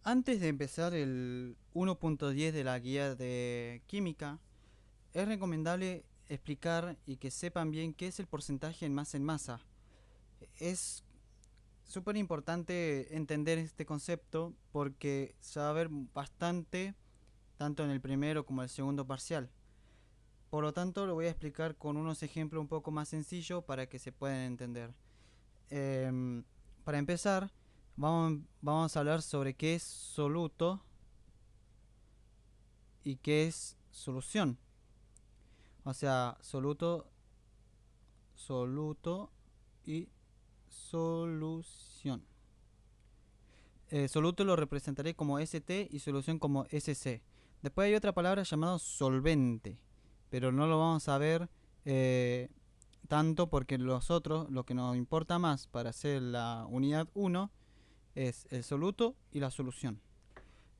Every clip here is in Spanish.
Antes de empezar el 1.10 de la guía de química, es recomendable explicar y que sepan bien qué es el porcentaje en masa. Es súper importante entender este concepto porque se va a ver bastante tanto en el primero como en el segundo parcial. Por lo tanto, lo voy a explicar con unos ejemplos un poco más sencillos para que se puedan entender. Em, para empezar, vamos a hablar sobre qué es soluto y qué es solución. O sea, soluto y solución. Soluto lo representaré como ST y solución como SC. Después hay otra palabra llamada solvente, pero no lo vamos a ver eh, tanto porque lo que nos importa más para hacer la unidad 1 es el soluto y la solución.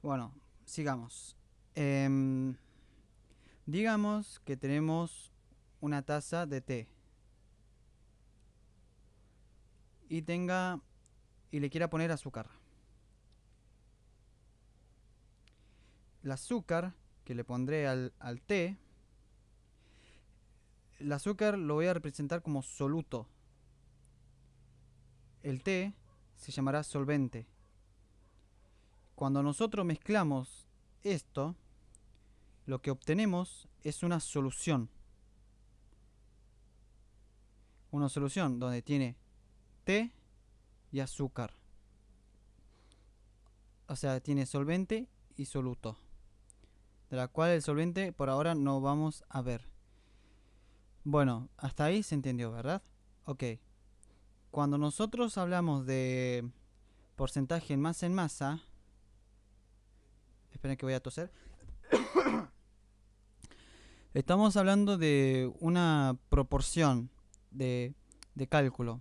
Bueno, sigamos. Em, digamos que tenemos una taza de té y le quiera poner azúcar. El azúcar que le pondré al té, el azúcar lo voy a representar como soluto. El té se llamará solvente. Cuando nosotros mezclamos esto, lo que obtenemos es una solución. Una solución donde tiene té y azúcar. O sea, tiene solvente y soluto. De la cual el solvente por ahora no vamos a ver. Bueno, hasta ahí se entendió, ¿verdad? Ok. Cuando nosotros hablamos de porcentaje en masa, esperen que voy a toser, estamos hablando de una proporción de, de cálculo.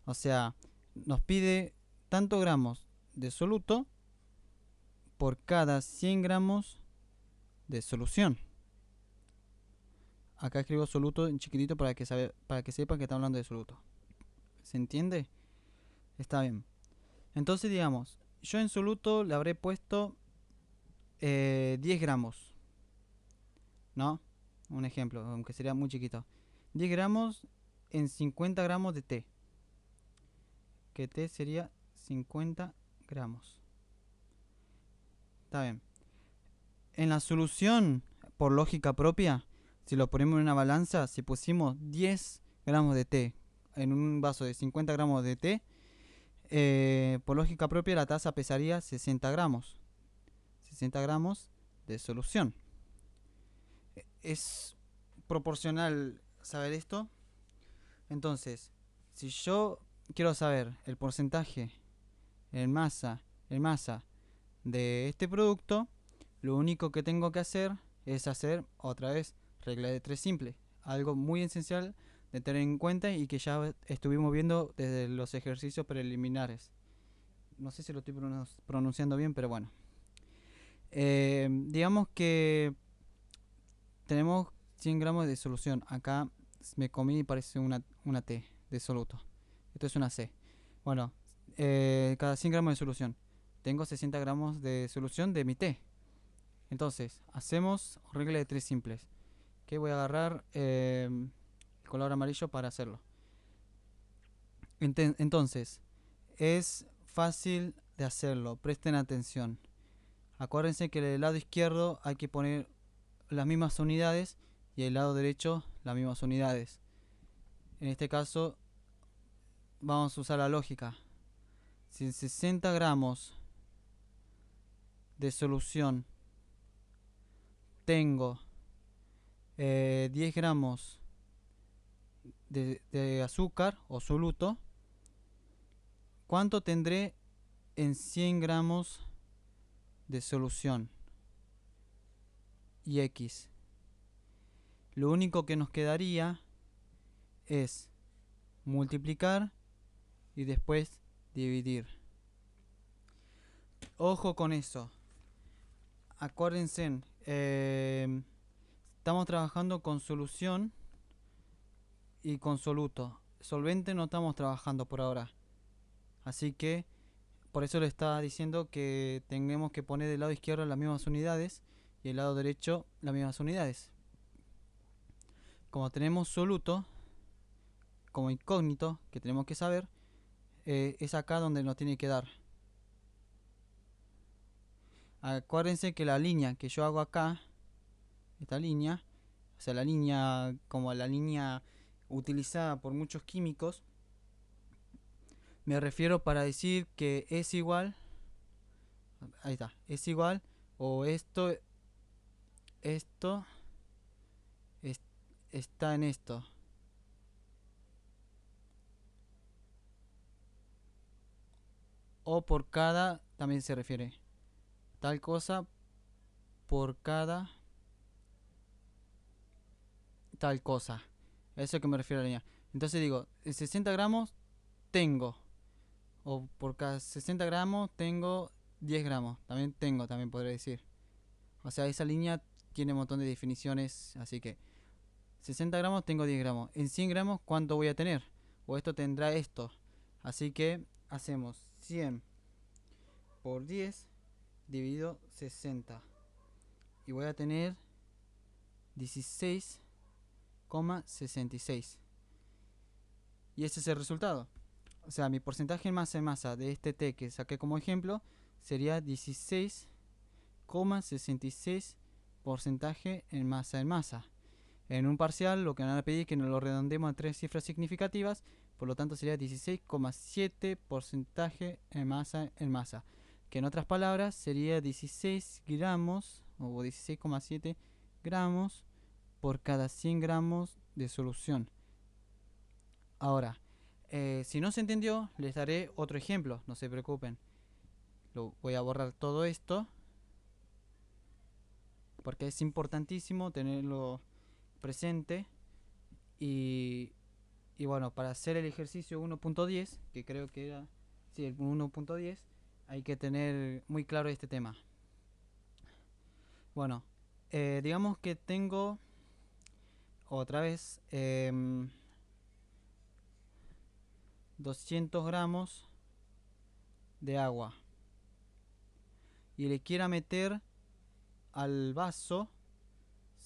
O sea, nos pide tantos gramos de soluto por cada 100 gramos de solución. Acá escribo soluto en chiquitito para que sepan que está hablando de soluto. ¿Se entiende? Está bien. Entonces, digamos, yo en soluto le habré puesto 10 gramos, ¿no? Un ejemplo, aunque sería muy chiquito. 10 gramos en 50 gramos de té. Que té sería 50 gramos. Está bien. En la solución, por lógica propia, si lo ponemos en una balanza, si pusimos 10 gramos de té en un vaso de 50 gramos de té, por lógica propia la taza pesaría 60 gramos. 60 gramos de solución. Es proporcional saber esto. Entonces, si yo quiero saber el porcentaje en masa de este producto, lo único que tengo que hacer es hacer otra vez regla de tres simple. Algo muy esencial de tener en cuenta y que ya estuvimos viendo desde los ejercicios preliminares. No sé si lo estoy pronunciando bien, pero bueno. Digamos que tenemos 100 gramos de solución. Acá me comí y parece una T de soluto. Esto es una C. Bueno, cada 100 gramos de solución. Tengo 60 gramos de solución de mi té. Entonces, hacemos regla de tres simples. Que voy a agarrar el color amarillo para hacerlo. Entonces, es fácil de hacerlo. Presten atención. Acuérdense que del lado izquierdo hay que poner las mismas unidades y el lado derecho las mismas unidades. En este caso vamos a usar la lógica. Si en 60 gramos de solución tengo 10 gramos de azúcar o soluto, ¿cuánto tendré en 100 gramos de solución? Y X. Lo único que nos quedaría es multiplicar y después dividir. Ojo con eso. Acuérdense, estamos trabajando con solución y con soluto. Solvente no estamos trabajando por ahora. Así que por eso le estaba diciendo que tenemos que poner del lado izquierdo las mismas unidades y el lado derecho las mismas unidades. Como tenemos soluto como incógnito que tenemos que saber, es acá donde nos tiene que dar. Acuérdense que la línea que yo hago acá, esta línea, o sea, la línea como la línea utilizada por muchos químicos, me refiero para decir que es igual, ahí está, es igual, o esto es- está en esto. O por cada, también se refiere, tal cosa por cada tal cosa. A eso que me refiero a la línea. Entonces digo, en 60 gramos tengo, o por cada 60 gramos tengo 10 gramos. También tengo, también podría decir. O sea, esa línea tiene un montón de definiciones, así que 60 gramos tengo 10 gramos. En 100 gramos, ¿cuánto voy a tener? O esto tendrá esto. Así que hacemos 100 por 10 dividido 60. Y voy a tener 16,66. Y ese es el resultado. O sea, mi porcentaje en masa de este T que saqué como ejemplo sería 16,66 porcentaje en masa. En un parcial lo que van a pedir es que nos lo redondeemos a tres cifras significativas, por lo tanto sería 16,7 porcentaje en masa, que en otras palabras sería 16 gramos o 16,7 gramos por cada 100 gramos de solución. Ahora, si no se entendió, les daré otro ejemplo, no se preocupen. Voy a borrar todo esto porque es importantísimo tenerlo presente. Y, y bueno, para hacer el ejercicio 1.10, que creo que era, sí, el 1.10, hay que tener muy claro este tema. Bueno, digamos que tengo otra vez 200 gramos de agua y le quiera meter al vaso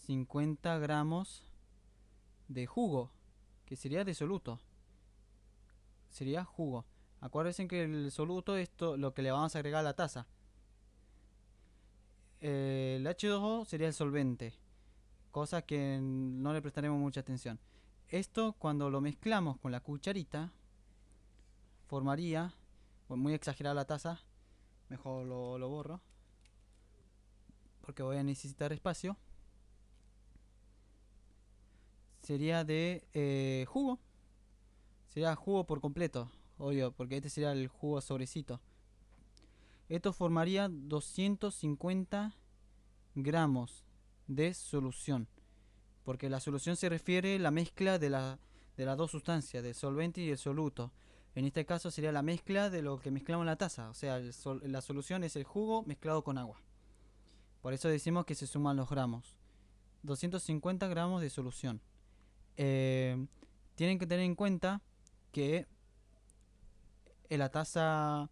50 gramos de jugo, que sería de soluto. Sería jugo. Acuérdense que el soluto es lo que le vamos a agregar a la taza. El H2O sería el solvente, cosa que no le prestaremos mucha atención. Esto cuando lo mezclamos con la cucharita formaría, muy exagerada la taza, mejor lo borro porque voy a necesitar espacio. Sería de jugo, sería jugo por completo, obvio, porque este sería el jugo sobrecito. Esto formaría 250 gramos de solución, porque la solución se refiere a la mezcla de las dos sustancias, del solvente y el soluto. En este caso sería la mezcla de lo que mezclamos en la taza, o sea, la solución es el jugo mezclado con agua. Por eso decimos que se suman los gramos. 250 gramos de solución. Tienen que tener en cuenta que en la taza,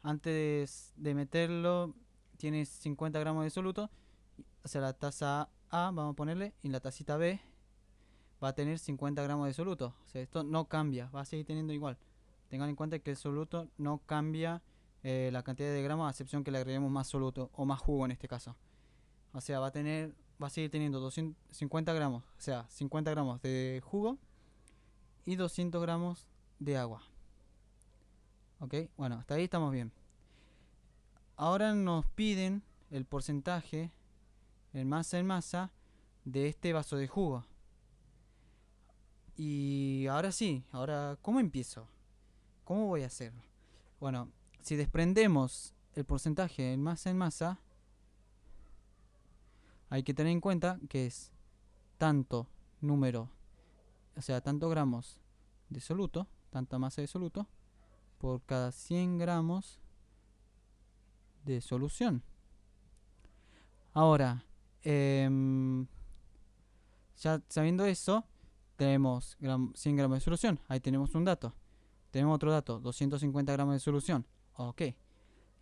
antes de meterlo, tiene 50 gramos de soluto. O sea, la taza A, vamos a ponerle, y la tacita B va a tener 50 gramos de soluto. O sea, esto no cambia, va a seguir teniendo igual. Tengan en cuenta que el soluto no cambia la cantidad de gramos, a excepción que le agreguemos más soluto o más jugo en este caso. O sea, va a seguir teniendo 250 gramos, o sea, 50 gramos de jugo y 200 gramos de agua. Ok, bueno, hasta ahí estamos bien. Ahora nos piden el porcentaje en masa de este vaso de jugo. Y ahora sí, ahora, ¿cómo empiezo? ¿Cómo voy a hacerlo? Bueno, si desprendemos el porcentaje en masa, hay que tener en cuenta que es tanto número, o sea, tanto gramos de soluto, tanta masa de soluto, por cada 100 gramos de solución. Ahora, ya sabiendo eso, tenemos 100 gramos de solución. Ahí tenemos un dato. Tenemos otro dato, 250 gramos de solución. Ok.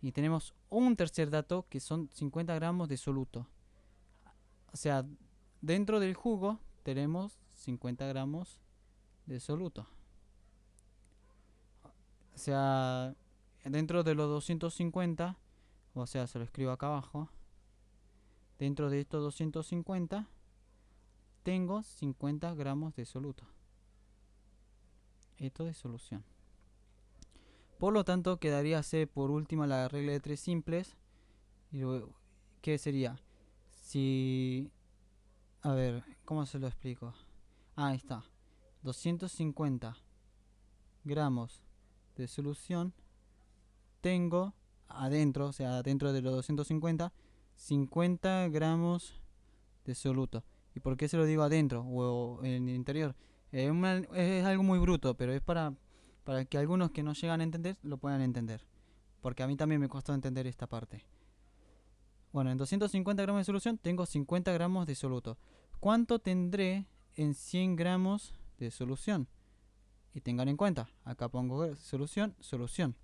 Y tenemos un tercer dato que son 50 gramos de soluto. O sea, dentro del jugo tenemos 50 gramos de soluto. O sea, dentro de los 250, o sea, se lo escribo acá abajo. Dentro de estos 250 tengo 50 gramos de soluto. Esto de solución. Por lo tanto, quedaría C por última la regla de tres simples. Y luego, ¿qué sería? Si... A ver, ¿cómo se lo explico? Ah, ahí está. 250 gramos de solución. Tengo adentro, o sea, dentro de los 250, 50 gramos de soluto. ¿Y por qué se lo digo adentro o en el interior? Es algo muy bruto, pero es para que algunos que no llegan a entender lo puedan entender. Porque a mí también me costó entender esta parte. Bueno, en 250 gramos de solución tengo 50 gramos de soluto. ¿Cuánto tendré en 100 gramos de solución? Y tengan en cuenta, acá pongo solución, solución.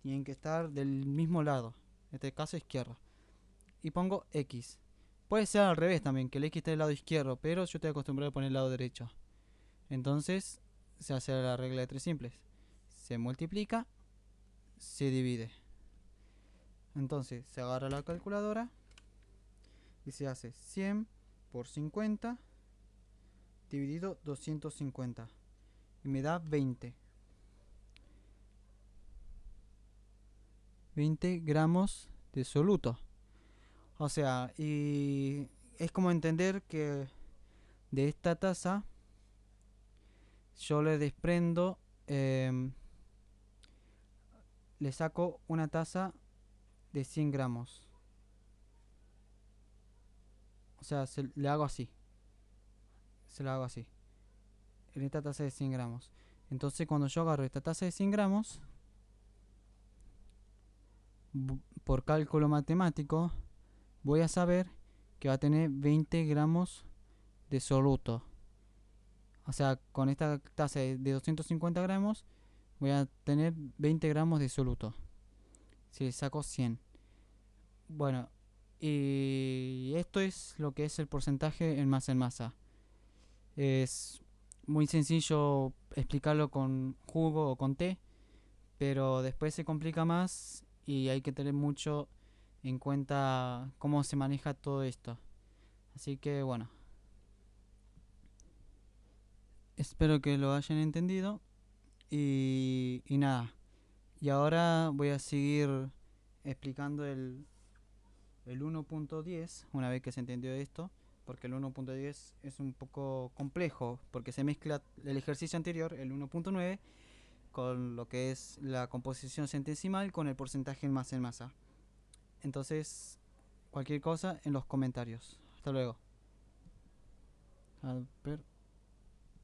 Tienen que estar del mismo lado, en este caso izquierdo. Y pongo X. Puede ser al revés también, que el X esté del lado izquierdo, pero yo estoy acostumbrado a poner el lado derecho. Entonces se hace la regla de tres simples. Se multiplica, se divide. Entonces se agarra la calculadora y se hace 100 por 50 dividido 250. Y me da 20. 20 gramos de soluto. O sea, y es como entender que de esta taza yo le desprendo, le saco una taza de 100 gramos. O sea, le hago así. Se lo hago así. En esta taza de 100 gramos. Entonces cuando yo agarro esta taza de 100 gramos, por cálculo matemático, voy a saber que va a tener 20 gramos de soluto. O sea, con esta taza de 250 gramos voy a tener 20 gramos de soluto. Si le saco 100. Bueno, y esto es lo que es el porcentaje en masa. Es muy sencillo explicarlo con jugo o con té, pero después se complica más y hay que tener mucho en cuenta cómo se maneja todo esto. Así que bueno, espero que lo hayan entendido y nada. Y ahora voy a seguir explicando el 1.10 una vez que se entendió esto, porque el 1.10 es un poco complejo, porque se mezcla el ejercicio anterior, el 1.9, con lo que es la composición centesimal con el porcentaje en masa. Entonces, cualquier cosa en los comentarios. Hasta luego. A ver.